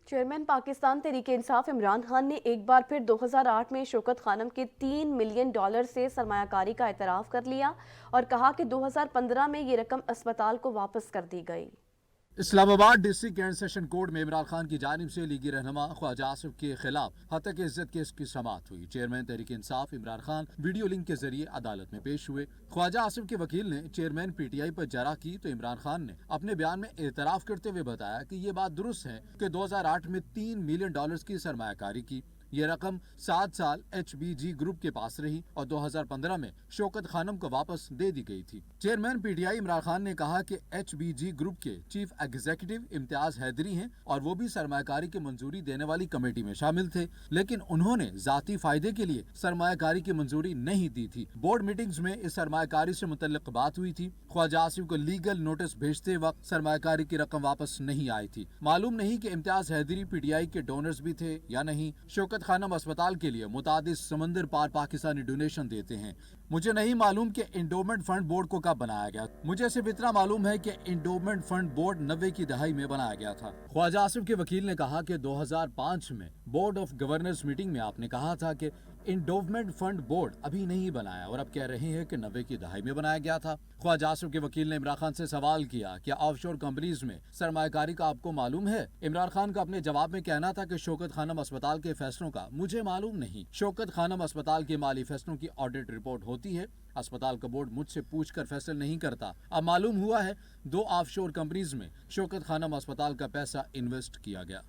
Chairman Pakistan Tehreek Insaf Imran Khan نے ایک بار پھر 2008 میں شوکت خانم کے $3 ملین سے سرمایہ کاری کا اعتراف کر لیا اور کہا کہ 2015 میں یہ رقم اسپتال کو واپس کر دی گئی۔ اسلام آباد ڈسٹرکٹ اینڈ سیشن کورٹ میں عمران خان کی جانب سے لیگی رہنما خواجہ آصف کے خلاف ہتک عزت کیس کی سماعت ہوئی۔ Chairman Tehreek Insaf Imran Khan video link کے ذریعے عدالت میں پیش ہوئے۔ خواجہ آصف کے وکیل نے چیئرمین پی ٹی آئی پر جرح کی تو عمران خان نے اپنے بیان میں اعتراف کرتے ہوئے بتایا کہ یہ بات درست ہے کہ 2008 میں $3 ملین کی سرمایہ کاری کی۔ یہ رقم 7 سال ایچ بی جی گروپ کے پاس رہی اور 2015 میں شوکت خانم کو واپس دے دی گئی تھی۔ Chairman P T I Imran Khan نے کہا کہ ایچ بی جی گروپ کے چیف ایگزیکٹو امتیاز حیدری ہیں اور وہ بھی سرمایہ کاری کی منظوری دینے والی کمیٹی میں شامل تھے، لیکن انہوں نے ذاتی فائدے کے لیے سرمایہ کاری کی منظوری نہیں دی تھی۔ بورڈ میٹنگز میں اس سرمایہ کاری سے متعلق بات ہوئی تھی۔ خواجہ آصف کو لیگل نوٹس بھیجتے وقت سرمایہ کاری کی رقم واپس نہیں آئی تھی۔ معلوم نہیں کہ امتیاز حیدری پی ٹی آئی کے ڈونرز بھی تھے یا نہیں۔ شوکت خانم اسپتال کے لیے متعدد سمندر پار پاکستانی ڈونیشن دیتے ہیں۔ مجھے نہیں معلوم کہ انڈومنٹ فنڈ بورڈ کو کب بنایا گیا۔ مجھے صرف اتنا معلوم ہے کہ انڈومنٹ فنڈ بورڈ 90 کی دہائی میں بنایا گیا تھا۔ خواجہ آصف کے وکیل نے کہا کہ 2005 میں بورڈ آف گورنرز میٹنگ میں آپ نے کہا تھا کہ انڈومنٹ فنڈ بورڈ ابھی نہیں بنایا اور اب کہہ رہے ہیں کہ 90 کی دہائی میں بنایا گیا تھا۔ خواجہ آصف کے وکیل نے عمران خان سے سوال کیا کہ آف شور کمپنیز میں سرمایہ کاری کا آپ کو معلوم ہے؟ عمران خان کا اپنے جواب میں کہنا تھا کہ شوکت خانم اسپتال کے فیصلوں کا مجھے معلوم نہیں۔ شوکت خانم اسپتال کے مالی فیصلوں کی آڈٹ رپورٹ ہوتی ہے، اسپتال کا بورڈ مجھ سے پوچھ کر فیصلے نہیں کرتا۔ اب معلوم ہوا ہے 2 آف شور کمپنیز میں شوکت خانم اسپتال کا پیسہ انویسٹ کیا گیا۔